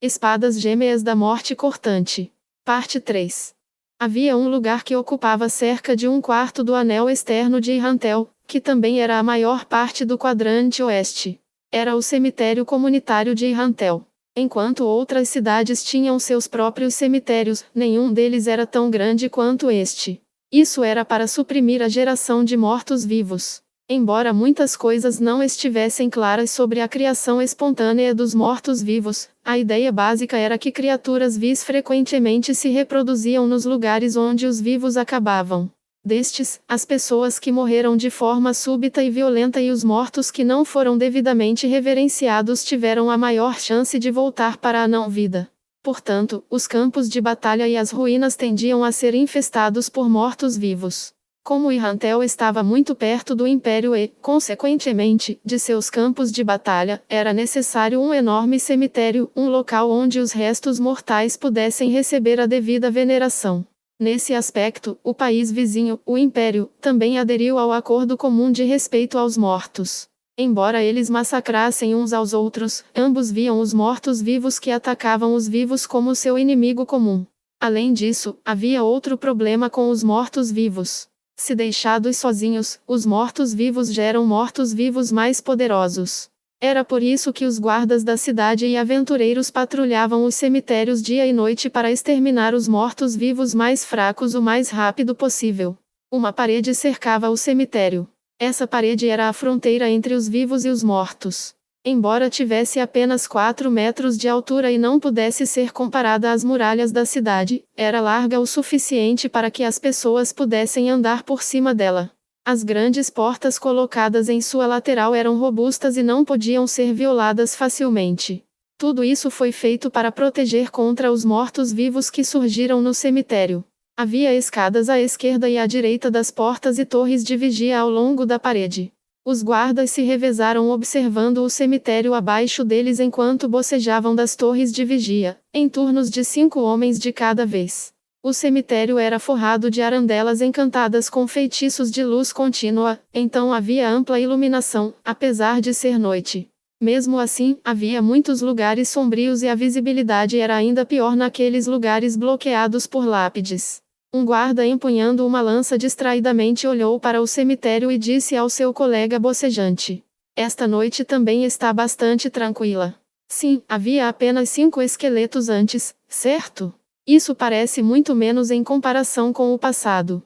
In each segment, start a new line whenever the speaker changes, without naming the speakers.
Espadas Gêmeas da Morte Cortante. Parte 3. Havia um lugar que ocupava cerca de 1/4 do anel externo de Irrantel, que também era a maior parte do quadrante oeste. Era o cemitério comunitário de Irrantel. Enquanto outras cidades tinham seus próprios cemitérios, nenhum deles era tão grande quanto este. Isso era para suprimir a geração de mortos-vivos. Embora muitas coisas não estivessem claras sobre a criação espontânea dos mortos-vivos, a ideia básica era que criaturas vis frequentemente se reproduziam nos lugares onde os vivos acabavam. Destes, as pessoas que morreram de forma súbita e violenta e os mortos que não foram devidamente reverenciados tiveram a maior chance de voltar para a não-vida. Portanto, os campos de batalha e as ruínas tendiam a ser infestados por mortos-vivos. Como Irrantel estava muito perto do Império e, consequentemente, de seus campos de batalha, era necessário um enorme cemitério, um local onde os restos mortais pudessem receber a devida veneração. Nesse aspecto, o país vizinho, o Império, também aderiu ao acordo comum de respeito aos mortos. Embora eles massacrassem uns aos outros, ambos viam os mortos-vivos que atacavam os vivos como seu inimigo comum. Além disso, havia outro problema com os mortos-vivos. Se deixados sozinhos, os mortos-vivos geram mortos-vivos mais poderosos. Era por isso que os guardas da cidade e aventureiros patrulhavam os cemitérios dia e noite para exterminar os mortos-vivos mais fracos o mais rápido possível. Uma parede cercava o cemitério. Essa parede era a fronteira entre os vivos e os mortos. Embora tivesse apenas 4 metros de altura e não pudesse ser comparada às muralhas da cidade, era larga o suficiente para que as pessoas pudessem andar por cima dela. As grandes portas colocadas em sua lateral eram robustas e não podiam ser violadas facilmente. Tudo isso foi feito para proteger contra os mortos-vivos que surgiram no cemitério. Havia escadas à esquerda e à direita das portas e torres de vigia ao longo da parede. Os guardas se revezaram observando o cemitério abaixo deles enquanto bocejavam das torres de vigia, em turnos de 5 homens de cada vez. O cemitério era forrado de arandelas encantadas com feitiços de luz contínua, então havia ampla iluminação, apesar de ser noite. Mesmo assim, havia muitos lugares sombrios e a visibilidade era ainda pior naqueles lugares bloqueados por lápides. Um guarda empunhando uma lança distraidamente olhou para o cemitério e disse ao seu colega bocejante: "Esta noite também está bastante tranquila." Sim, havia apenas 5 esqueletos antes, certo? Isso parece muito menos em comparação com o passado.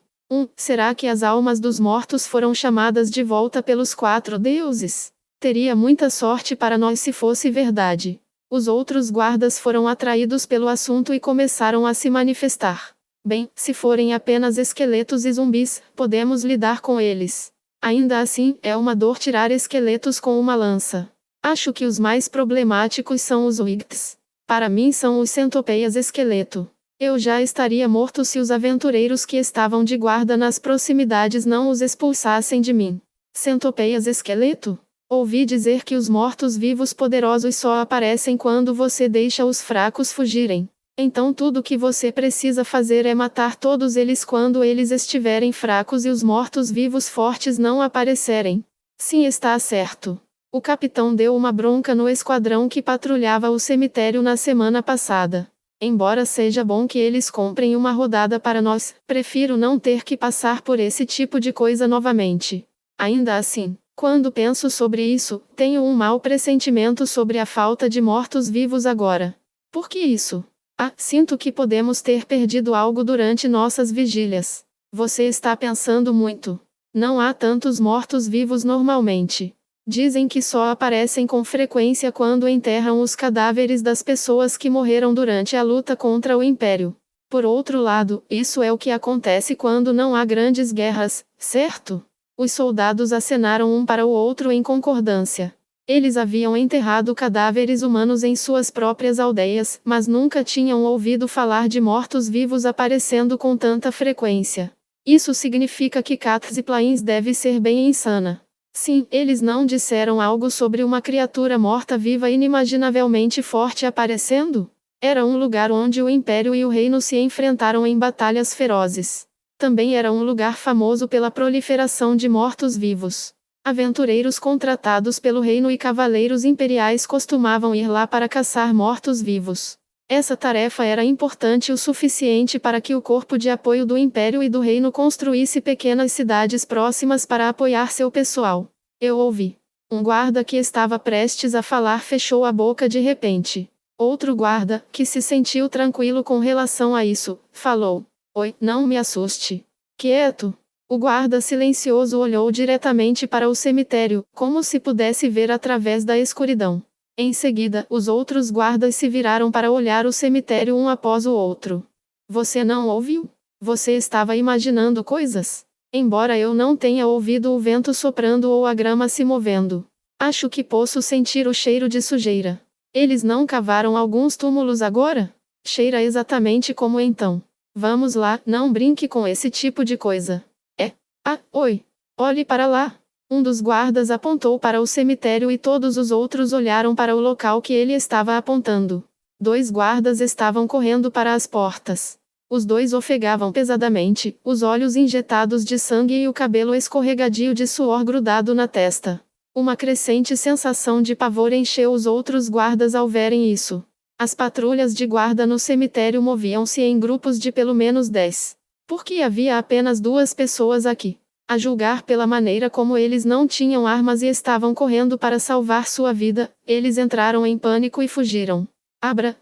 Será que as almas dos mortos foram chamadas de volta pelos 4 deuses? Teria muita sorte para nós se fosse verdade. Os outros guardas foram atraídos pelo assunto e começaram a se manifestar. Bem, se forem apenas esqueletos e zumbis, podemos lidar com eles. Ainda assim, é uma dor tirar esqueletos com uma lança. Acho que os mais problemáticos são os Wigts. Para mim são os centopeias esqueleto. Eu já estaria morto se os aventureiros que estavam de guarda nas proximidades não os expulsassem de mim. Centopeias esqueleto? Ouvi dizer que os mortos-vivos poderosos só aparecem quando você deixa os fracos fugirem. Então tudo o que você precisa fazer é matar todos eles quando eles estiverem fracos e os mortos-vivos fortes não aparecerem. Sim, está certo. O capitão deu uma bronca no esquadrão que patrulhava o cemitério na semana passada. Embora seja bom que eles comprem uma rodada para nós, prefiro não ter que passar por esse tipo de coisa novamente. Ainda assim, quando penso sobre isso, tenho um mau pressentimento sobre a falta de mortos-vivos agora. Por que isso? Sinto que podemos ter perdido algo durante nossas vigílias. Você está pensando muito. Não há tantos mortos-vivos normalmente. Dizem que só aparecem com frequência quando enterram os cadáveres das pessoas que morreram durante a luta contra o Império. Por outro lado, isso é o que acontece quando não há grandes guerras, certo? Os soldados acenaram um para o outro em concordância. Eles haviam enterrado cadáveres humanos em suas próprias aldeias, mas nunca tinham ouvido falar de mortos-vivos aparecendo com tanta frequência. Isso significa que Cats e Plains deve ser bem insana. Sim, eles não disseram algo sobre uma criatura morta-viva inimaginavelmente forte aparecendo? Era um lugar onde o Império e o Reino se enfrentaram em batalhas ferozes. Também era um lugar famoso pela proliferação de mortos-vivos. Aventureiros contratados pelo reino e cavaleiros imperiais costumavam ir lá para caçar mortos-vivos. Essa tarefa era importante o suficiente para que o corpo de apoio do Império e do Reino construísse pequenas cidades próximas para apoiar seu pessoal. Eu ouvi. Um guarda que estava prestes a falar fechou a boca de repente. Outro guarda, que se sentiu tranquilo com relação a isso, falou: "Oi, não me assuste." Quieto. O guarda silencioso olhou diretamente para o cemitério, como se pudesse ver através da escuridão. Em seguida, os outros guardas se viraram para olhar o cemitério um após o outro. Você não ouviu? Você estava imaginando coisas? Embora eu não tenha ouvido o vento soprando ou a grama se movendo. Acho que posso sentir o cheiro de sujeira. Eles não cavaram alguns túmulos agora? Cheira exatamente como então. Vamos lá, não brinque com esse tipo de coisa. Oi. Olhe para lá. Um dos guardas apontou para o cemitério e todos os outros olharam para o local que ele estava apontando. 2 guardas estavam correndo para as portas. Os 2 ofegavam pesadamente, os olhos injetados de sangue e o cabelo escorregadio de suor grudado na testa. Uma crescente sensação de pavor encheu os outros guardas ao verem isso. As patrulhas de guarda no cemitério moviam-se em grupos de pelo menos 10. Porque havia apenas 2 pessoas aqui. A julgar pela maneira como eles não tinham armas e estavam correndo para salvar sua vida, eles entraram em pânico e fugiram. Abra!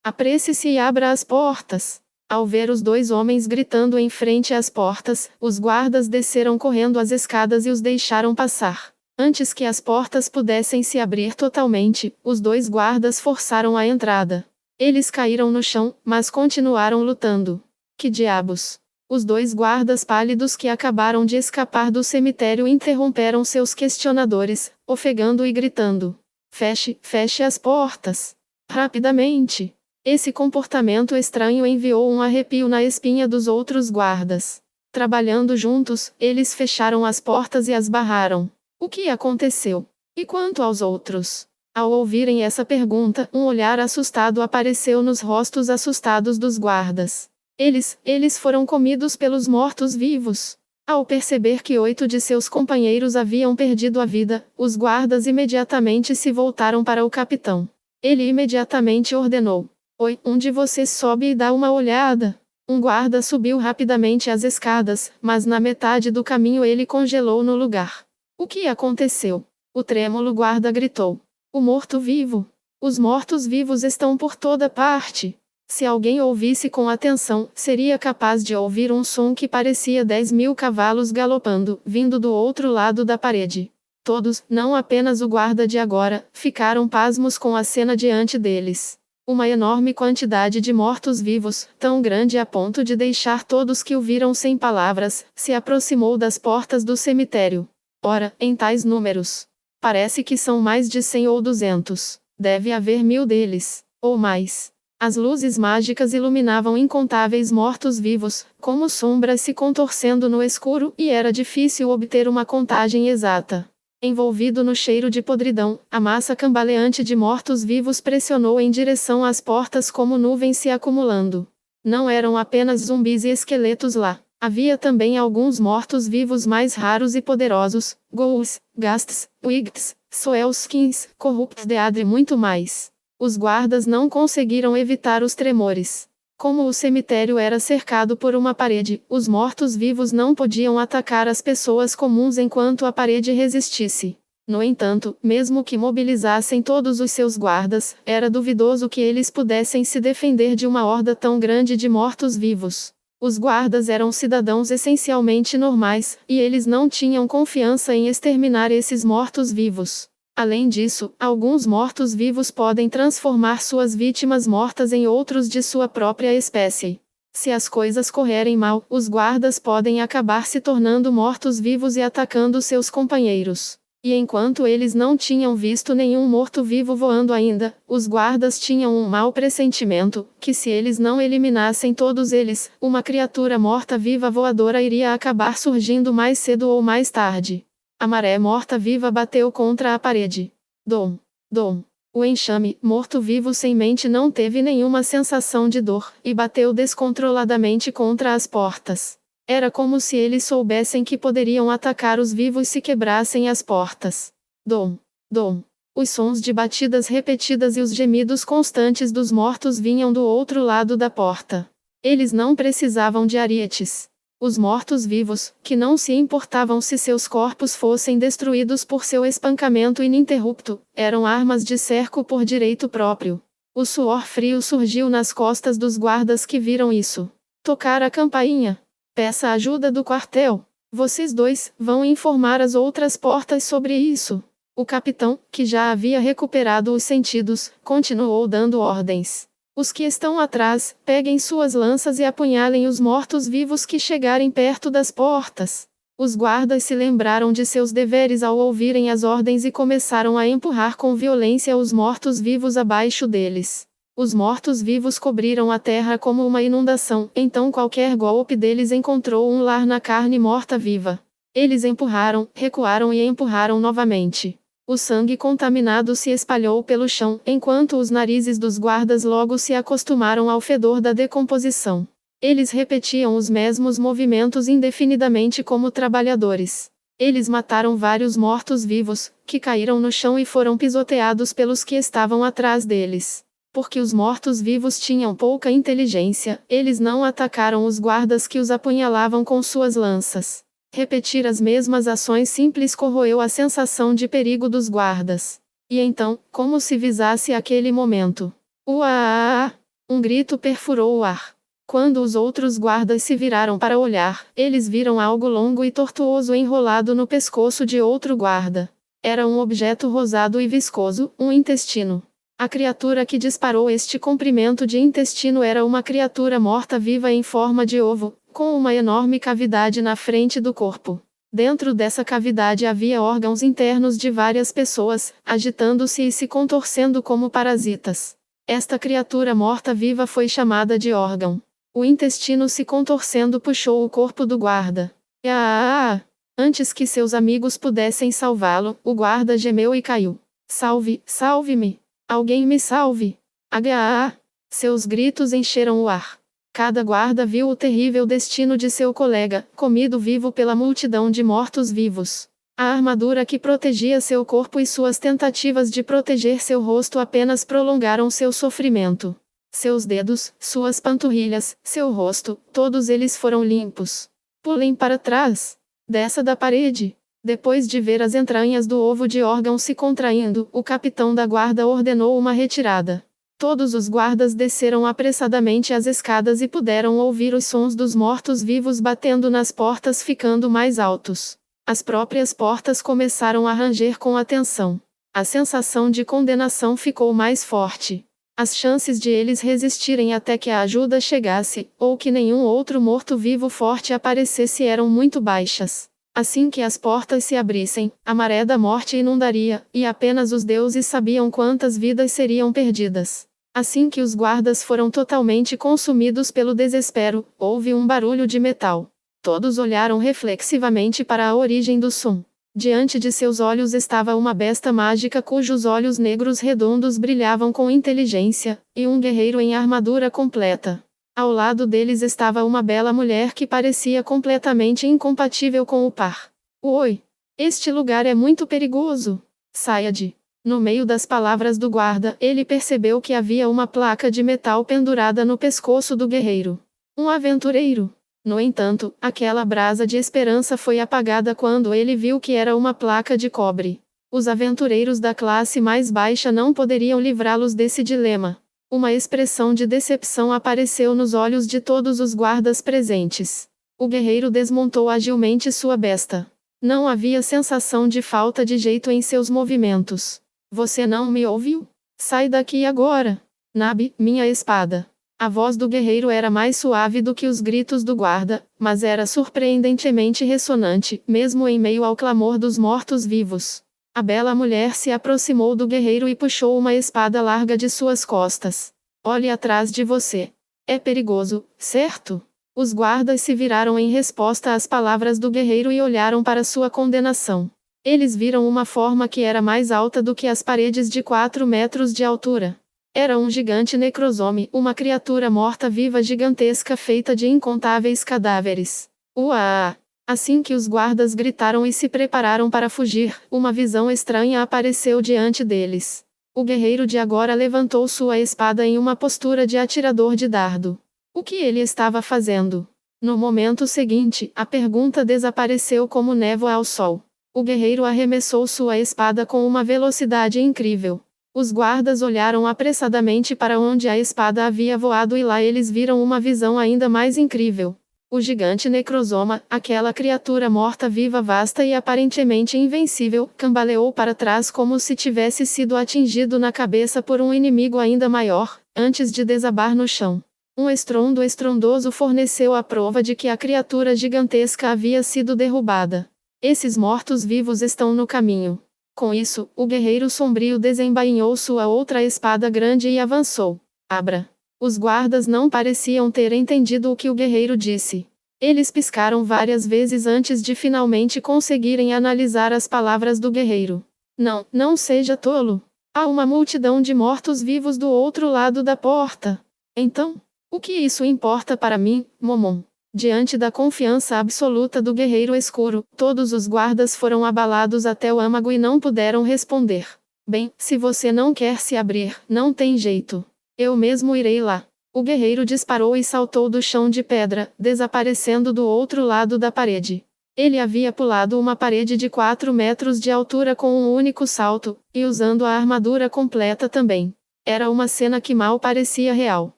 Apresse-se e abra as portas! Ao ver os 2 homens gritando em frente às portas, os guardas desceram correndo as escadas e os deixaram passar. Antes que as portas pudessem se abrir totalmente, os 2 guardas forçaram a entrada. Eles caíram no chão, mas continuaram lutando. Que diabos! Os 2 guardas pálidos que acabaram de escapar do cemitério interromperam seus questionadores, ofegando e gritando: feche as portas! Rapidamente! Esse comportamento estranho enviou um arrepio na espinha dos outros guardas. Trabalhando juntos, eles fecharam as portas e as barraram. O que aconteceu? E quanto aos outros? Ao ouvirem essa pergunta, um olhar assustado apareceu nos rostos assustados dos guardas. Eles foram comidos pelos mortos-vivos. Ao perceber que 8 de seus companheiros haviam perdido a vida, os guardas imediatamente se voltaram para o capitão. Ele imediatamente ordenou: "Oi, um de vocês sobe e dá uma olhada." Um guarda subiu rapidamente as escadas, mas na metade do caminho ele congelou no lugar. O que aconteceu? O trêmulo guarda gritou. O morto-vivo. Os mortos-vivos estão por toda parte. Se alguém ouvisse com atenção, seria capaz de ouvir um som que parecia 10.000 cavalos galopando, vindo do outro lado da parede. Todos, não apenas o guarda de agora, ficaram pasmos com a cena diante deles. Uma enorme quantidade de mortos-vivos, tão grande a ponto de deixar todos que o viram sem palavras, se aproximou das portas do cemitério. Ora, em tais números. Parece que são mais de 100 ou 200. Deve haver 1000 deles, ou mais. As luzes mágicas iluminavam incontáveis mortos-vivos, como sombras se contorcendo no escuro, e era difícil obter uma contagem exata. Envolvido no cheiro de podridão, a massa cambaleante de mortos-vivos pressionou em direção às portas como nuvens se acumulando. Não eram apenas zumbis e esqueletos lá. Havia também alguns mortos-vivos mais raros e poderosos: ghouls, ghasts, wigts, soelskins, corruptos deadre e muito mais. Os guardas não conseguiram evitar os tremores. Como o cemitério era cercado por uma parede, os mortos-vivos não podiam atacar as pessoas comuns enquanto a parede resistisse. No entanto, mesmo que mobilizassem todos os seus guardas, era duvidoso que eles pudessem se defender de uma horda tão grande de mortos-vivos. Os guardas eram cidadãos essencialmente normais, e eles não tinham confiança em exterminar esses mortos-vivos. Além disso, alguns mortos-vivos podem transformar suas vítimas mortas em outros de sua própria espécie. Se as coisas correrem mal, os guardas podem acabar se tornando mortos-vivos e atacando seus companheiros. E enquanto eles não tinham visto nenhum morto-vivo voando ainda, os guardas tinham um mau pressentimento, que se eles não eliminassem todos eles, uma criatura morta-viva voadora iria acabar surgindo mais cedo ou mais tarde. A maré morta-viva bateu contra a parede. Dom. Dom. O enxame, morto-vivo sem mente, não teve nenhuma sensação de dor, e bateu descontroladamente contra as portas. Era como se eles soubessem que poderiam atacar os vivos se quebrassem as portas. Dom, dom. Os sons de batidas repetidas e os gemidos constantes dos mortos vinham do outro lado da porta. Eles não precisavam de arietes. Os mortos-vivos, que não se importavam se seus corpos fossem destruídos por seu espancamento ininterrupto, eram armas de cerco por direito próprio. O suor frio surgiu nas costas dos guardas que viram isso. Tocar a campainha. Peça ajuda do quartel. Vocês dois vão informar as outras portas sobre isso. O capitão, que já havia recuperado os sentidos, continuou dando ordens. Os que estão atrás, peguem suas lanças e apunhalem os mortos-vivos que chegarem perto das portas. Os guardas se lembraram de seus deveres ao ouvirem as ordens e começaram a empurrar com violência os mortos-vivos abaixo deles. Os mortos-vivos cobriram a terra como uma inundação, então qualquer golpe deles encontrou um lar na carne morta-viva. Eles empurraram, recuaram e empurraram novamente. O sangue contaminado se espalhou pelo chão, enquanto os narizes dos guardas logo se acostumaram ao fedor da decomposição. Eles repetiam os mesmos movimentos indefinidamente como trabalhadores. Eles mataram vários mortos-vivos, que caíram no chão e foram pisoteados pelos que estavam atrás deles. Porque os mortos-vivos tinham pouca inteligência, eles não atacaram os guardas que os apunhalavam com suas lanças. Repetir as mesmas ações simples corroeu a sensação de perigo dos guardas. E então, como se visasse aquele momento. Uaaah! Um grito perfurou o ar. Quando os outros guardas se viraram para olhar, eles viram algo longo e tortuoso enrolado no pescoço de outro guarda. Era um objeto rosado e viscoso, um intestino. A criatura que disparou este comprimento de intestino era uma criatura morta-viva em forma de ovo, com uma enorme cavidade na frente do corpo. Dentro dessa cavidade havia órgãos internos de várias pessoas, agitando-se e se contorcendo como parasitas. Esta criatura morta-viva foi chamada de órgão. O intestino se contorcendo puxou o corpo do guarda. Ah! Antes que seus amigos pudessem salvá-lo, o guarda gemeu e caiu. Salve, salve-me! Alguém me salve! Ah! Seus gritos encheram o ar. Cada guarda viu o terrível destino de seu colega, comido vivo pela multidão de mortos-vivos. A armadura que protegia seu corpo e suas tentativas de proteger seu rosto apenas prolongaram seu sofrimento. Seus dedos, suas panturrilhas, seu rosto, todos eles foram limpos. Pulem para trás. Desça da parede. Depois de ver as entranhas do ovo de órgão se contraindo, o capitão da guarda ordenou uma retirada. Todos os guardas desceram apressadamente as escadas e puderam ouvir os sons dos mortos-vivos batendo nas portas ficando mais altos. As próprias portas começaram a ranger com atenção. A sensação de condenação ficou mais forte. As chances de eles resistirem até que a ajuda chegasse, ou que nenhum outro morto-vivo forte aparecesse eram muito baixas. Assim que as portas se abrissem, a maré da morte inundaria, e apenas os deuses sabiam quantas vidas seriam perdidas. Assim que os guardas foram totalmente consumidos pelo desespero, houve um barulho de metal. Todos olharam reflexivamente para a origem do som. Diante de seus olhos estava uma besta mágica cujos olhos negros redondos brilhavam com inteligência, e um guerreiro em armadura completa. Ao lado deles estava uma bela mulher que parecia completamente incompatível com o par. Oi! Este lugar é muito perigoso. Saia de... No meio das palavras do guarda, ele percebeu que havia uma placa de metal pendurada no pescoço do guerreiro. Um aventureiro. No entanto, aquela brasa de esperança foi apagada quando ele viu que era uma placa de cobre. Os aventureiros da classe mais baixa não poderiam livrá-los desse dilema. Uma expressão de decepção apareceu nos olhos de todos os guardas presentes. O guerreiro desmontou agilmente sua besta. Não havia sensação de falta de jeito em seus movimentos. Você não me ouviu? Sai daqui agora! Nabe, minha espada. A voz do guerreiro era mais suave do que os gritos do guarda, mas era surpreendentemente ressonante, mesmo em meio ao clamor dos mortos-vivos. A bela mulher se aproximou do guerreiro e puxou uma espada larga de suas costas. Olhe atrás de você. É perigoso, certo? Os guardas se viraram em resposta às palavras do guerreiro e olharam para sua condenação. Eles viram uma forma que era mais alta do que as paredes de 4 metros de altura. Era um gigante necrosome, uma criatura morta-viva gigantesca feita de incontáveis cadáveres. Uá! Assim que os guardas gritaram e se prepararam para fugir, uma visão estranha apareceu diante deles. O guerreiro de agora levantou sua espada em uma postura de atirador de dardo. O que ele estava fazendo? No momento seguinte, a pergunta desapareceu como névoa ao sol. O guerreiro arremessou sua espada com uma velocidade incrível. Os guardas olharam apressadamente para onde a espada havia voado e lá eles viram uma visão ainda mais incrível. O gigante necrosoma, aquela criatura morta-viva vasta e aparentemente invencível, cambaleou para trás como se tivesse sido atingido na cabeça por um inimigo ainda maior, antes de desabar no chão. Um estrondo estrondoso forneceu a prova de que a criatura gigantesca havia sido derrubada. Esses mortos-vivos estão no caminho. Com isso, o guerreiro sombrio desembainhou sua outra espada grande e avançou. Abra! Os guardas não pareciam ter entendido o que o guerreiro disse. Eles piscaram várias vezes antes de finalmente conseguirem analisar as palavras do guerreiro. Não, não seja tolo. Há uma multidão de mortos-vivos do outro lado da porta. Então, o que isso importa para mim, Momon? Diante da confiança absoluta do guerreiro escuro, todos os guardas foram abalados até o âmago e não puderam responder. Bem, se você não quer se abrir, não tem jeito. Eu mesmo irei lá. O guerreiro disparou e saltou do chão de pedra, desaparecendo do outro lado da parede. Ele havia pulado uma parede de 4 metros de altura com um único salto, e usando a armadura completa também. Era uma cena que mal parecia real.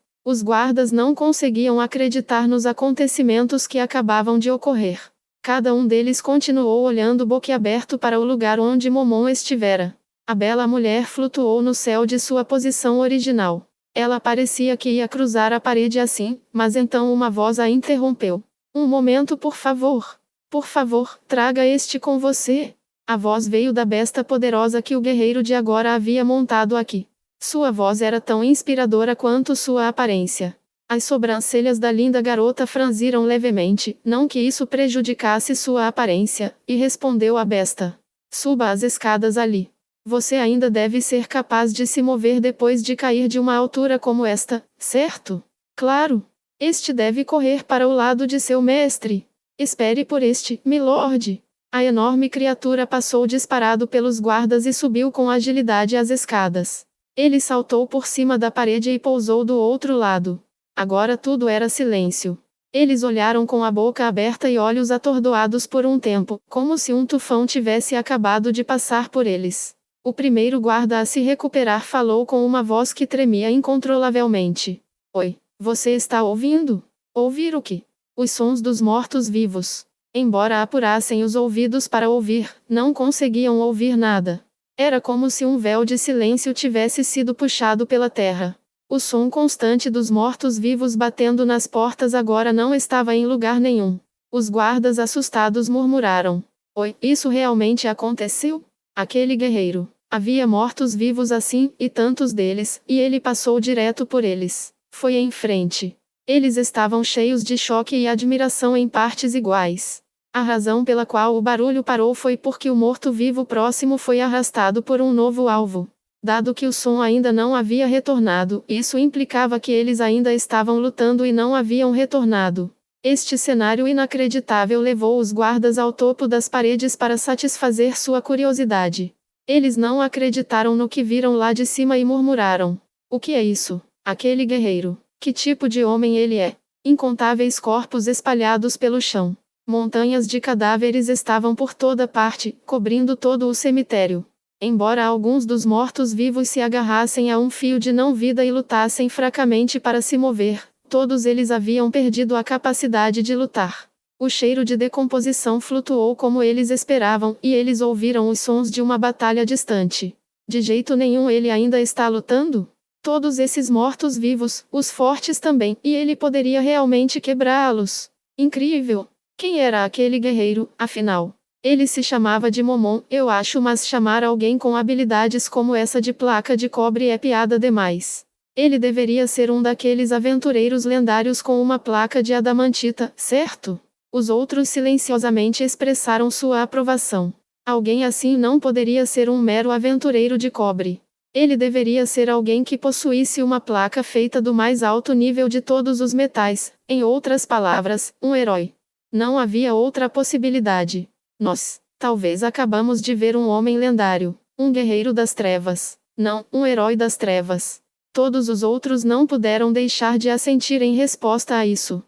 Os guardas não conseguiam acreditar nos acontecimentos que acabavam de ocorrer. Cada um deles continuou olhando boquiaberto para o lugar onde Momon estivera. A bela mulher flutuou no céu de sua posição original. Ela parecia que ia cruzar a parede assim, mas então uma voz a interrompeu. Um momento, por favor. Por favor, traga este com você. A voz veio da besta poderosa que o guerreiro de agora havia montado aqui. Sua voz era tão inspiradora quanto sua aparência. As sobrancelhas da linda garota franziram levemente, não que isso prejudicasse sua aparência, e respondeu a besta. Suba as escadas ali. Você ainda deve ser capaz de se mover depois de cair de uma altura como esta, certo? Claro. Este deve correr para o lado de seu mestre. Espere por este, milord. A enorme criatura passou disparado pelos guardas e subiu com agilidade as escadas. Ele saltou por cima da parede e pousou do outro lado. Agora tudo era silêncio. Eles olharam com a boca aberta e olhos atordoados por um tempo, como se um tufão tivesse acabado de passar por eles. O primeiro guarda a se recuperar falou com uma voz que tremia incontrolavelmente. Oi, você está ouvindo? Ouvir o quê? Os sons dos mortos-vivos. Embora apurassem os ouvidos para ouvir, não conseguiam ouvir nada. Era como se um véu de silêncio tivesse sido puxado pela terra. O som constante dos mortos-vivos batendo nas portas agora não estava em lugar nenhum. Os guardas assustados murmuraram. Oi, isso realmente aconteceu? Aquele guerreiro. Havia mortos-vivos assim, e tantos deles, e ele passou direto por eles. Foi em frente. Eles estavam cheios de choque e admiração em partes iguais. A razão pela qual o barulho parou foi porque o morto-vivo próximo foi arrastado por um novo alvo. Dado que o som ainda não havia retornado, isso implicava que eles ainda estavam lutando e não haviam retornado. Este cenário inacreditável levou os guardas ao topo das paredes para satisfazer sua curiosidade. Eles não acreditaram no que viram lá de cima e murmuraram. O que é isso? Aquele guerreiro. Que tipo de homem ele é? Incontáveis corpos espalhados pelo chão. Montanhas de cadáveres estavam por toda parte, cobrindo todo o cemitério. Embora alguns dos mortos-vivos se agarrassem a um fio de não-vida e lutassem fracamente para se mover, todos eles haviam perdido a capacidade de lutar. O cheiro de decomposição flutuou como eles esperavam, e eles ouviram os sons de uma batalha distante. De jeito nenhum ele ainda está lutando? Todos esses mortos-vivos, os fortes também, e ele poderia realmente quebrá-los. Incrível! Quem era aquele guerreiro, afinal? Ele se chamava de Momon, eu acho, mas chamar alguém com habilidades como essa de placa de cobre é piada demais. Ele deveria ser um daqueles aventureiros lendários com uma placa de adamantita, certo? Os outros silenciosamente expressaram sua aprovação. Alguém assim não poderia ser um mero aventureiro de cobre. Ele deveria ser alguém que possuísse uma placa feita do mais alto nível de todos os metais, em outras palavras, um herói. Não havia outra possibilidade. Nós, talvez acabamos de ver um homem lendário, um guerreiro das trevas. Não, um herói das trevas. Todos os outros não puderam deixar de assentir em resposta a isso.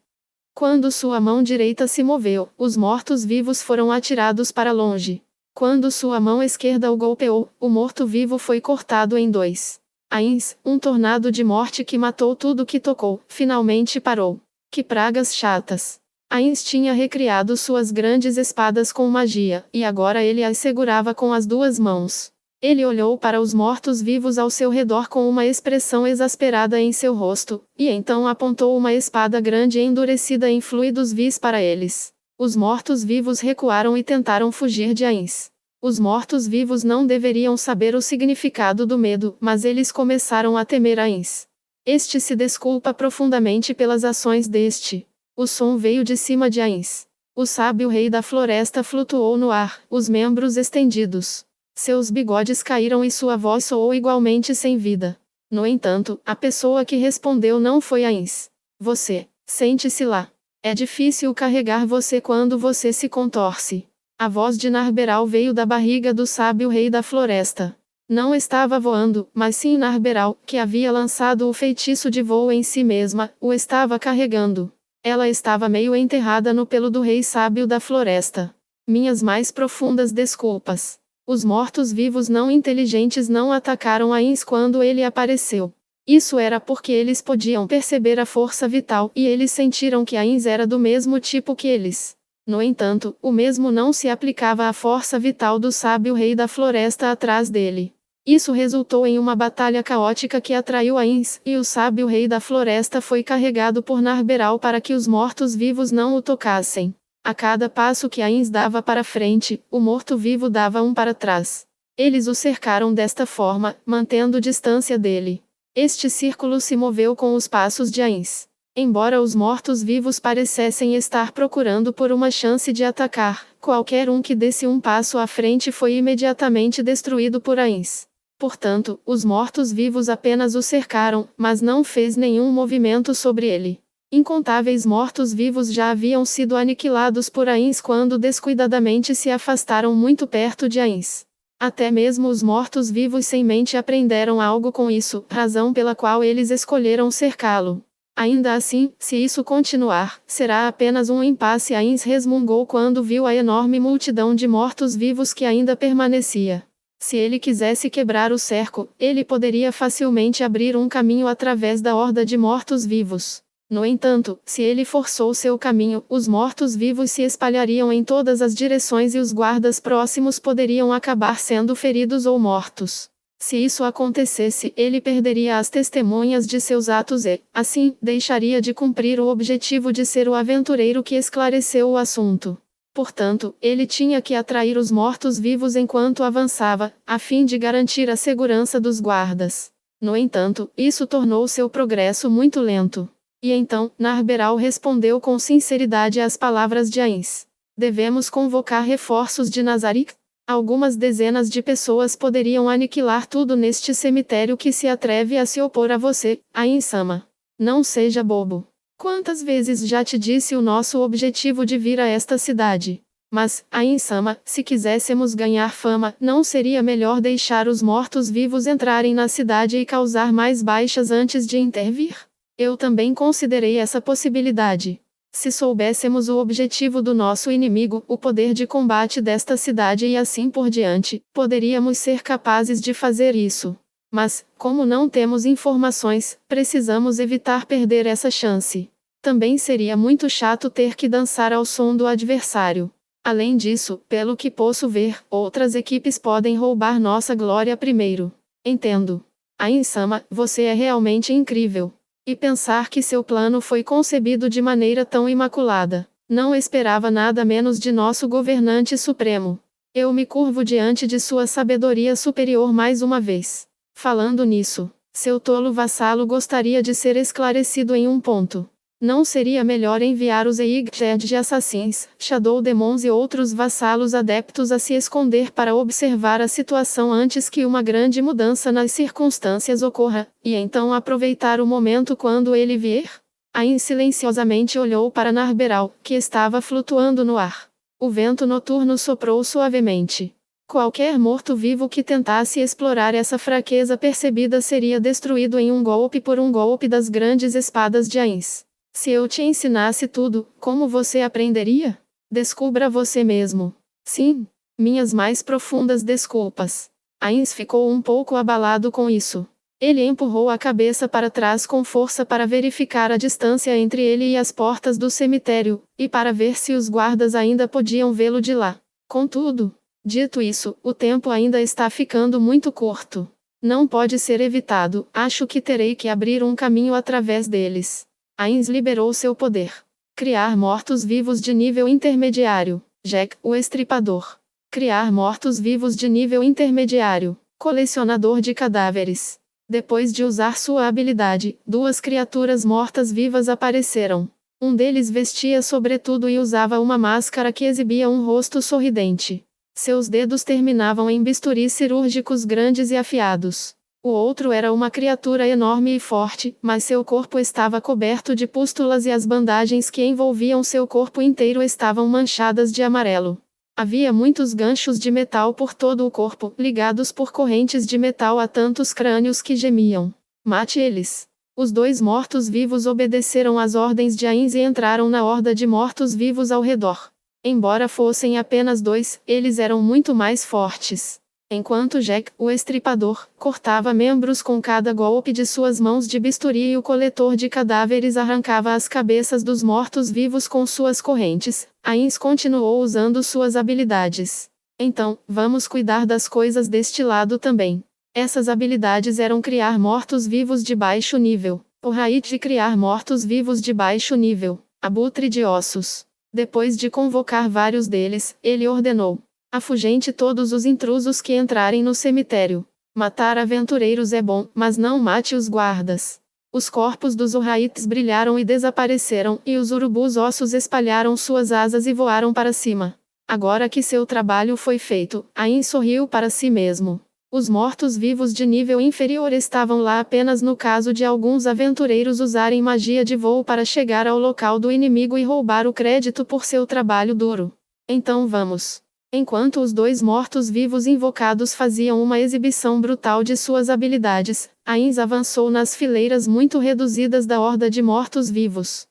Quando sua mão direita se moveu, os mortos-vivos foram atirados para longe. Quando sua mão esquerda o golpeou, o morto-vivo foi cortado em dois. Ains, um tornado de morte que matou tudo que tocou, finalmente parou. Que pragas chatas! Ains tinha recriado suas grandes espadas com magia, e agora ele as segurava com as duas mãos. Ele olhou para os mortos-vivos ao seu redor com uma expressão exasperada em seu rosto, e então apontou uma espada grande e endurecida em fluidos vis para eles. Os mortos-vivos recuaram e tentaram fugir de Ains. Os mortos-vivos não deveriam saber o significado do medo, mas eles começaram a temer Ains. Este se desculpa profundamente pelas ações deste. O som veio de cima de Ains. O sábio rei da floresta flutuou no ar, os membros estendidos. Seus bigodes caíram e sua voz soou igualmente sem vida. No entanto, a pessoa que respondeu não foi Ains. Você, sente-se lá. É difícil carregar você quando você se contorce. A voz de Narberal veio da barriga do sábio rei da floresta. Não estava voando, mas sim Narberal, que havia lançado o feitiço de voo em si mesma, o estava carregando. Ela estava meio enterrada no pelo do rei sábio da floresta. Minhas mais profundas desculpas. Os mortos-vivos não inteligentes não atacaram Ains quando ele apareceu. Isso era porque eles podiam perceber a força vital e eles sentiram que Ains era do mesmo tipo que eles. No entanto, o mesmo não se aplicava à força vital do sábio rei da floresta atrás dele. Isso resultou em uma batalha caótica que atraiu Ains, e o sábio rei da floresta foi carregado por Narberal para que os mortos-vivos não o tocassem. A cada passo que Ains dava para frente, o morto-vivo dava um para trás. Eles o cercaram desta forma, mantendo distância dele. Este círculo se moveu com os passos de Ains. Embora os mortos-vivos parecessem estar procurando por uma chance de atacar, qualquer um que desse um passo à frente foi imediatamente destruído por Ains. Portanto, os mortos-vivos apenas o cercaram, mas não fez nenhum movimento sobre ele. Incontáveis mortos-vivos já haviam sido aniquilados por Ains quando descuidadamente se afastaram muito perto de Ains. Até mesmo os mortos-vivos sem mente aprenderam algo com isso, razão pela qual eles escolheram cercá-lo. Ainda assim, se isso continuar, será apenas um impasse. Ains resmungou quando viu a enorme multidão de mortos-vivos que ainda permanecia. Se ele quisesse quebrar o cerco, ele poderia facilmente abrir um caminho através da horda de mortos-vivos. No entanto, se ele forçou seu caminho, os mortos-vivos se espalhariam em todas as direções e os guardas próximos poderiam acabar sendo feridos ou mortos. Se isso acontecesse, ele perderia as testemunhas de seus atos e, assim, deixaria de cumprir o objetivo de ser o aventureiro que esclareceu o assunto. Portanto, ele tinha que atrair os mortos-vivos enquanto avançava, a fim de garantir a segurança dos guardas. No entanto, isso tornou seu progresso muito lento. E então, Narberal respondeu com sinceridade às palavras de Ains. Devemos convocar reforços de Nazarick? Algumas dezenas de pessoas poderiam aniquilar tudo neste cemitério que se atreve a se opor a você, Ains-sama. Não seja bobo. Quantas vezes já te disse o nosso objetivo de vir a esta cidade? Mas, Ains-sama, se quiséssemos ganhar fama, não seria melhor deixar os mortos-vivos entrarem na cidade e causar mais baixas antes de intervir? Eu também considerei essa possibilidade. Se soubéssemos o objetivo do nosso inimigo, o poder de combate desta cidade e assim por diante, poderíamos ser capazes de fazer isso. Mas, como não temos informações, precisamos evitar perder essa chance. Também seria muito chato ter que dançar ao som do adversário. Além disso, pelo que posso ver, outras equipes podem roubar nossa glória primeiro. Entendo. Ains-sama, você é realmente incrível. E pensar que seu plano foi concebido de maneira tão imaculada. Não esperava nada menos de nosso governante supremo. Eu me curvo diante de sua sabedoria superior mais uma vez. Falando nisso, seu tolo vassalo gostaria de ser esclarecido em um ponto. Não seria melhor enviar os Eiged de assassins, Shadow Demons e outros vassalos adeptos a se esconder para observar a situação antes que uma grande mudança nas circunstâncias ocorra, e então aproveitar o momento quando ele vier? Ain silenciosamente olhou para Narberal, que estava flutuando no ar. O vento noturno soprou suavemente. Qualquer morto-vivo que tentasse explorar essa fraqueza percebida seria destruído em um golpe por um golpe das grandes espadas de Ains. Se eu te ensinasse tudo, como você aprenderia? Descubra você mesmo. Sim. Minhas mais profundas desculpas. Ains ficou um pouco abalado com isso. Ele empurrou a cabeça para trás com força para verificar a distância entre ele e as portas do cemitério, e para ver se os guardas ainda podiam vê-lo de lá. Contudo, dito isso, o tempo ainda está ficando muito curto. Não pode ser evitado, acho que terei que abrir um caminho através deles. Ains liberou seu poder. Criar mortos-vivos de nível intermediário. Jack, o Estripador. Criar mortos-vivos de nível intermediário. Colecionador de cadáveres. Depois de usar sua habilidade, duas criaturas mortas-vivas apareceram. Um deles vestia sobretudo e usava uma máscara que exibia um rosto sorridente. Seus dedos terminavam em bisturis cirúrgicos grandes e afiados. O outro era uma criatura enorme e forte, mas seu corpo estava coberto de pústulas e as bandagens que envolviam seu corpo inteiro estavam manchadas de amarelo. Havia muitos ganchos de metal por todo o corpo, ligados por correntes de metal a tantos crânios que gemiam. Mate eles. Os dois mortos-vivos obedeceram às ordens de Ains e entraram na horda de mortos-vivos ao redor. Embora fossem apenas dois, eles eram muito mais fortes. Enquanto Jack, o Estripador, cortava membros com cada golpe de suas mãos de bisturi e o coletor de cadáveres arrancava as cabeças dos mortos-vivos com suas correntes, Ains continuou usando suas habilidades. Então, vamos cuidar das coisas deste lado também. Essas habilidades eram criar mortos-vivos de baixo nível. O Raid de criar mortos-vivos de baixo nível. Abutre de ossos. Depois de convocar vários deles, ele ordenou: afugente todos os intrusos que entrarem no cemitério. Matar aventureiros é bom, mas não mate os guardas. Os corpos dos Urraites brilharam e desapareceram, e os urubus ossos espalharam suas asas e voaram para cima. Agora que seu trabalho foi feito, Ain sorriu para si mesmo. Os mortos-vivos de nível inferior estavam lá apenas no caso de alguns aventureiros usarem magia de voo para chegar ao local do inimigo e roubar o crédito por seu trabalho duro. Então vamos. Enquanto os dois mortos-vivos invocados faziam uma exibição brutal de suas habilidades, Ains avançou nas fileiras muito reduzidas da horda de mortos-vivos.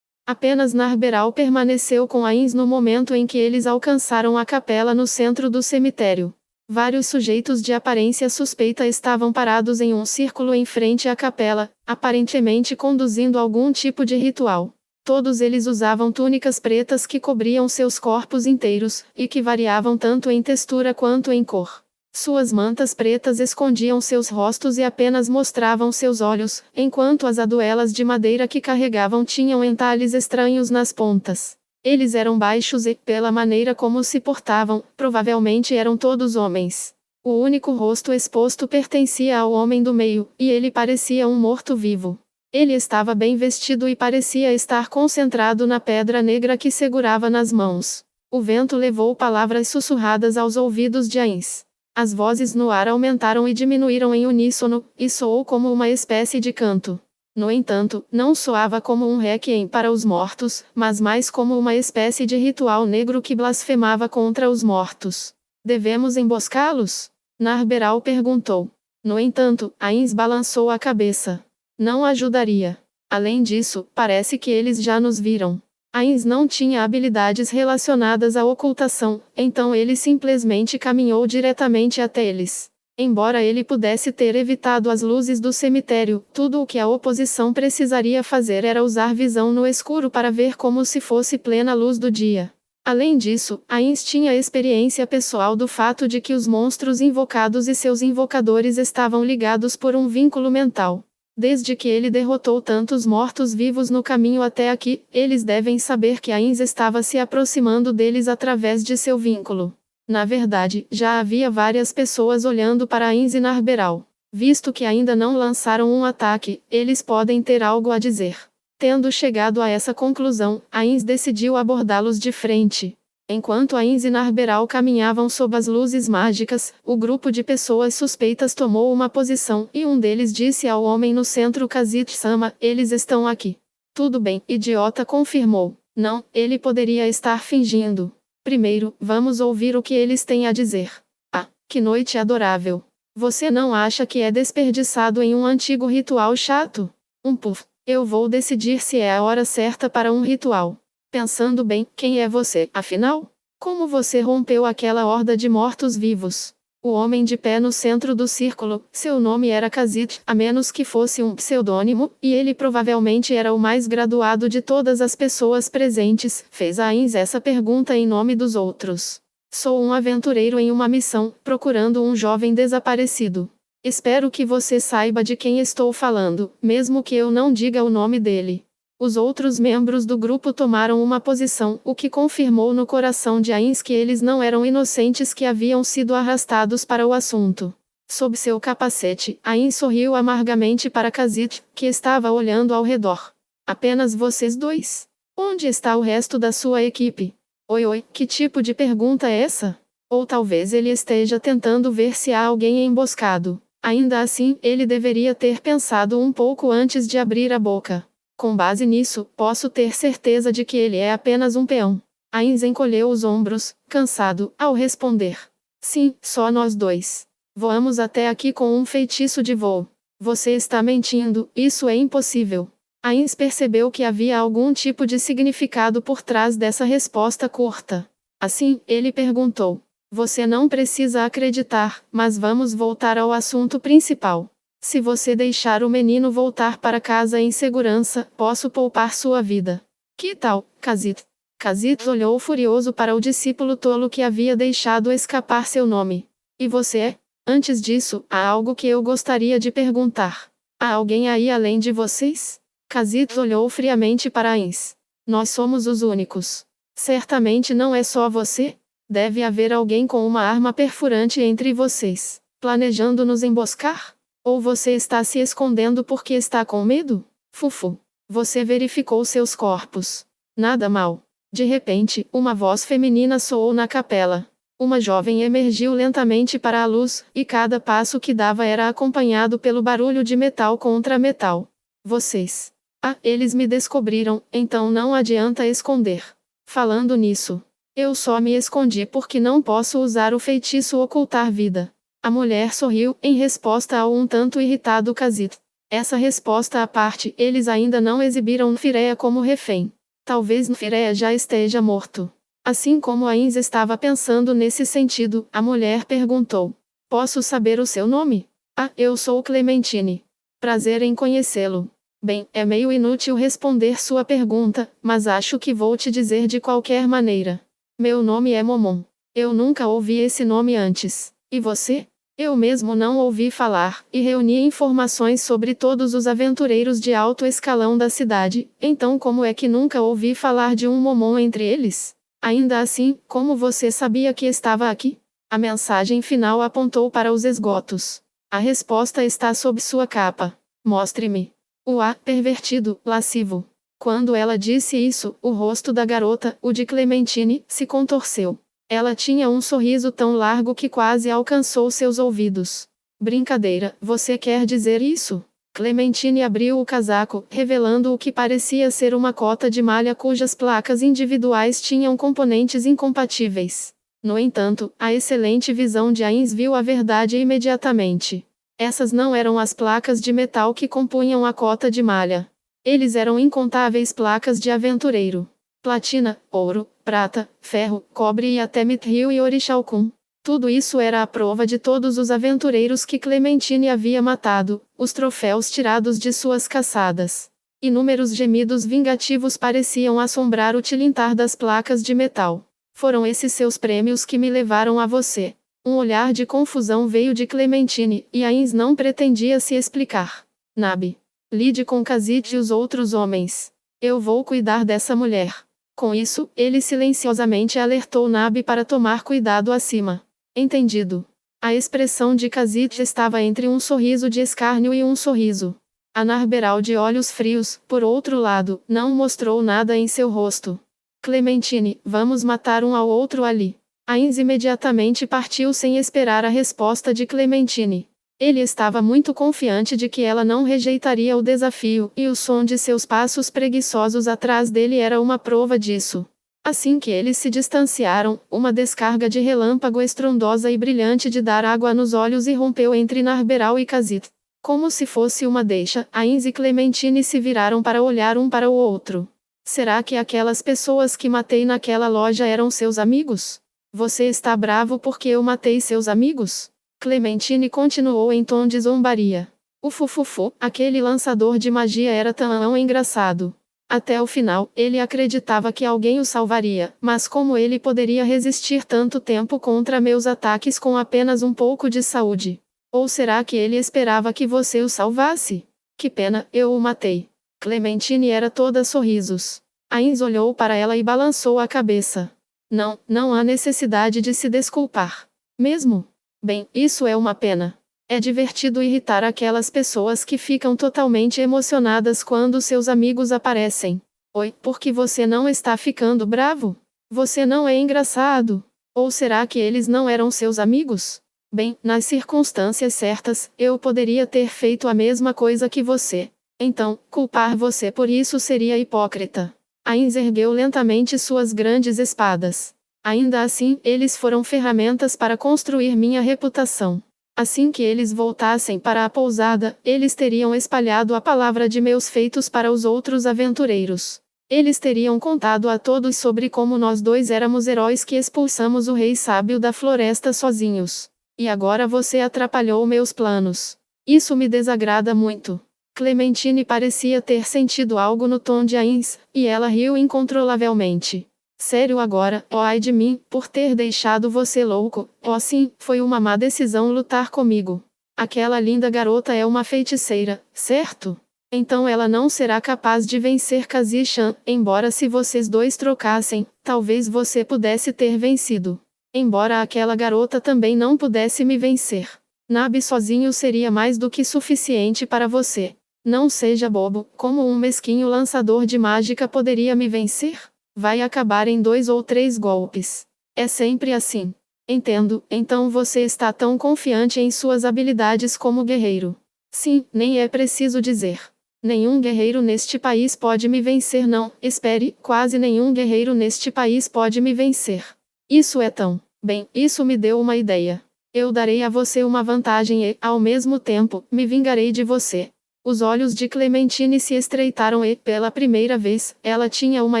Apenas Narberal permaneceu com Ains no momento em que eles alcançaram a capela no centro do cemitério. Vários sujeitos de aparência suspeita estavam parados em um círculo em frente à capela, aparentemente conduzindo algum tipo de ritual. Todos eles usavam túnicas pretas que cobriam seus corpos inteiros, e que variavam tanto em textura quanto em cor. Suas mantas pretas escondiam seus rostos e apenas mostravam seus olhos, enquanto as aduelas de madeira que carregavam tinham entalhes estranhos nas pontas. Eles eram baixos e, pela maneira como se portavam, provavelmente eram todos homens. O único rosto exposto pertencia ao homem do meio, e ele parecia um morto-vivo. Ele estava bem vestido e parecia estar concentrado na pedra negra que segurava nas mãos. O vento levou palavras sussurradas aos ouvidos de Ains. As vozes no ar aumentaram e diminuíram em uníssono, e soou como uma espécie de canto. No entanto, não soava como um requiem para os mortos, mas mais como uma espécie de ritual negro que blasfemava contra os mortos. Devemos emboscá-los? Narberal perguntou. No entanto, Ains balançou a cabeça. Não ajudaria. Além disso, parece que eles já nos viram. Ains não tinha habilidades relacionadas à ocultação, então ele simplesmente caminhou diretamente até eles. Embora ele pudesse ter evitado as luzes do cemitério, tudo o que a oposição precisaria fazer era usar visão no escuro para ver como se fosse plena luz do dia. Além disso, Ains tinha experiência pessoal do fato de que os monstros invocados e seus invocadores estavam ligados por um vínculo mental. Desde que ele derrotou tantos mortos-vivos no caminho até aqui, eles devem saber que Ains estava se aproximando deles através de seu vínculo. Na verdade, já havia várias pessoas olhando para Ains e Narberal. Visto que ainda não lançaram um ataque, eles podem ter algo a dizer. Tendo chegado a essa conclusão, Ains decidiu abordá-los de frente. Enquanto Ains e Narberal caminhavam sob as luzes mágicas, o grupo de pessoas suspeitas tomou uma posição, e um deles disse ao homem no centro Khazit-sama: eles estão aqui. Tudo bem, idiota confirmou. Não, ele poderia estar fingindo. Primeiro, vamos ouvir o que eles têm a dizer. Ah, que noite adorável. Você não acha que é desperdiçado em um antigo ritual chato? Puff. Eu vou decidir se é a hora certa para um ritual. Pensando bem, quem é você, afinal? Como você rompeu aquela horda de mortos-vivos? O homem de pé no centro do círculo, seu nome era Khazit, a menos que fosse um pseudônimo, e ele provavelmente era o mais graduado de todas as pessoas presentes, fez a Ainz essa pergunta em nome dos outros. Sou um aventureiro em uma missão, procurando um jovem desaparecido. Espero que você saiba de quem estou falando, mesmo que eu não diga o nome dele. Os outros membros do grupo tomaram uma posição, o que confirmou no coração de Ainz que eles não eram inocentes que haviam sido arrastados para o assunto. Sob seu capacete, Ainz sorriu amargamente para Khazit, que estava olhando ao redor. Apenas vocês dois? Onde está o resto da sua equipe? Oi, que tipo de pergunta é essa? Ou talvez ele esteja tentando ver se há alguém emboscado. Ainda assim, ele deveria ter pensado um pouco antes de abrir a boca. Com base nisso, posso ter certeza de que ele é apenas um peão. Ainz encolheu os ombros, cansado, ao responder. Sim, só nós dois. Voamos até aqui com um feitiço de voo. Você está mentindo, isso é impossível. Ainz percebeu que havia algum tipo de significado por trás dessa resposta curta. Assim, ele perguntou. Você não precisa acreditar, mas vamos voltar ao assunto principal. Se você deixar o menino voltar para casa em segurança, posso poupar sua vida. Que tal, Khazit? Khazit olhou furioso para o discípulo tolo que havia deixado escapar seu nome. E você é? Antes disso, há algo que eu gostaria de perguntar. Há alguém aí além de vocês? Khazit olhou friamente para Ainz. Nós somos os únicos. Certamente não é só você? Deve haver alguém com uma arma perfurante entre vocês, planejando nos emboscar? Ou você está se escondendo porque está com medo? Fufu. Você verificou seus corpos. Nada mal. De repente, uma voz feminina soou na capela. Uma jovem emergiu lentamente para a luz, e cada passo que dava era acompanhado pelo barulho de metal contra metal. Vocês. Ah, eles me descobriram, então não adianta esconder. Falando nisso, eu só me escondi porque não posso usar o feitiço ocultar vida. A mulher sorriu, em resposta ao um tanto irritado Khazit. Essa resposta à parte, eles ainda não exibiram Nfirea como refém. Talvez Nfirea já esteja morto. Assim como Ainz estava pensando nesse sentido, a mulher perguntou. Posso saber o seu nome? Ah, eu sou Clementine. Prazer em conhecê-lo. Bem, é meio inútil responder sua pergunta, mas acho que vou te dizer de qualquer maneira. Meu nome é Momon. Eu nunca ouvi esse nome antes. E você? Eu mesmo não ouvi falar, e reuni informações sobre todos os aventureiros de alto escalão da cidade, então como é que nunca ouvi falar de um Momon entre eles? Ainda assim, como você sabia que estava aqui? A mensagem final apontou para os esgotos. A resposta está sob sua capa. Mostre-me. O ar pervertido, lascivo. Quando ela disse isso, o rosto da garota, o de Clementine, se contorceu. Ela tinha um sorriso tão largo que quase alcançou seus ouvidos. Brincadeira, você quer dizer isso? Clementine abriu o casaco, revelando o que parecia ser uma cota de malha cujas placas individuais tinham componentes incompatíveis. No entanto, a excelente visão de Ainz viu a verdade imediatamente. Essas não eram as placas de metal que compunham a cota de malha. Eles eram incontáveis placas de aventureiro. Platina, ouro, prata, ferro, cobre e até mithril e orixalcum. Tudo isso era a prova de todos os aventureiros que Clementine havia matado, os troféus tirados de suas caçadas. Inúmeros gemidos vingativos pareciam assombrar o tilintar das placas de metal. Foram esses seus prêmios que me levaram a você. Um olhar de confusão veio de Clementine, e Ainz não pretendia se explicar. Nabi. Lide com Khazit e os outros homens. Eu vou cuidar dessa mulher. Com isso, ele silenciosamente alertou Nabi para tomar cuidado acima. Entendido. A expressão de Khazit estava entre um sorriso de escárnio e um sorriso. A Narberal de olhos frios, por outro lado, não mostrou nada em seu rosto. Clementine, vamos matar um ao outro ali. Ainz imediatamente partiu sem esperar a resposta de Clementine. Ele estava muito confiante de que ela não rejeitaria o desafio, e o som de seus passos preguiçosos atrás dele era uma prova disso. Assim que eles se distanciaram, uma descarga de relâmpago estrondosa e brilhante de dar água nos olhos irrompeu entre Narberal e Kazit. Como se fosse uma deixa, Ainz e Clementine se viraram para olhar um para o outro. Será que aquelas pessoas que matei naquela loja eram seus amigos? Você está bravo porque eu matei seus amigos? Clementine continuou em tom de zombaria. O Fufufu, aquele lançador de magia, era tão engraçado. Até o final, ele acreditava que alguém o salvaria, mas como ele poderia resistir tanto tempo contra meus ataques com apenas um pouco de saúde? Ou será que ele esperava que você o salvasse? Que pena, eu o matei. Clementine era toda sorrisos. Ainz olhou para ela e balançou a cabeça. Não, não há necessidade de se desculpar. Mesmo? Bem, isso é uma pena. É divertido irritar aquelas pessoas que ficam totalmente emocionadas quando seus amigos aparecem. Oi, por que você não está ficando bravo? Você não é engraçado. Ou será que eles não eram seus amigos? Bem, nas circunstâncias certas, eu poderia ter feito a mesma coisa que você. Então, culpar você por isso seria hipócrita. Ainz ergueu lentamente suas grandes espadas. Ainda assim, eles foram ferramentas para construir minha reputação. Assim que eles voltassem para a pousada, eles teriam espalhado a palavra de meus feitos para os outros aventureiros. Eles teriam contado a todos sobre como nós dois éramos heróis que expulsamos o rei sábio da floresta sozinhos. E agora você atrapalhou meus planos. Isso me desagrada muito. Clementine parecia ter sentido algo no tom de Ainz, e ela riu incontrolavelmente. Sério agora, oh ai de mim, por ter deixado você louco. Oh sim, foi uma má decisão lutar comigo. Aquela linda garota é uma feiticeira, certo? Então ela não será capaz de vencer Kazi-chan, embora se vocês dois trocassem, talvez você pudesse ter vencido. Embora aquela garota também não pudesse me vencer. Nabe sozinho seria mais do que suficiente para você. Não seja bobo, como um mesquinho lançador de mágica poderia me vencer? Vai acabar em 2 ou 3 golpes. É sempre assim. Entendo, então você está tão confiante em suas habilidades como guerreiro. Sim, nem é preciso dizer. Nenhum guerreiro neste país pode me vencer, não. Espere, quase nenhum guerreiro neste país pode me vencer. Isso é tão. Bem, isso me deu uma ideia. Eu darei a você uma vantagem e, ao mesmo tempo, me vingarei de você. Os olhos de Clementine se estreitaram e, pela primeira vez, ela tinha uma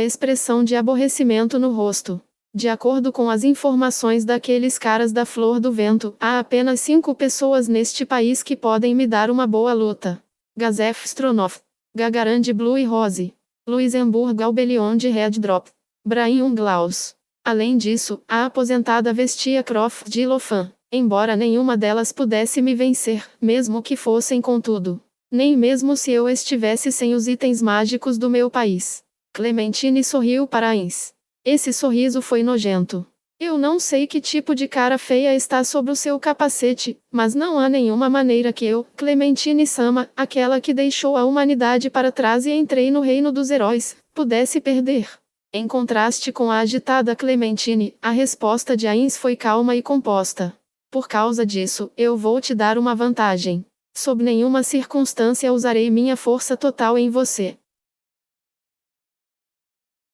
expressão de aborrecimento no rosto. De acordo com as informações daqueles caras da Flor do Vento, há apenas 5 pessoas neste país que podem me dar uma boa luta. Gazef Stronoff, Gagaran de Blue e Rose, Luisemburg Albelion de Red Drop, Brain Unglaus. Além disso, a aposentada Vestia Croft de Lofan, embora nenhuma delas pudesse me vencer, mesmo que fossem contudo. Nem mesmo se eu estivesse sem os itens mágicos do meu país. Clementine sorriu para Ainz. Esse sorriso foi nojento. Eu não sei que tipo de cara feia está sob o seu capacete, mas não há nenhuma maneira que eu, Clementine Sama, aquela que deixou a humanidade para trás e entrei no reino dos heróis, pudesse perder. Em contraste com a agitada Clementine, a resposta de Ainz foi calma e composta. Por causa disso, eu vou te dar uma vantagem. Sob nenhuma circunstância usarei minha força total em você.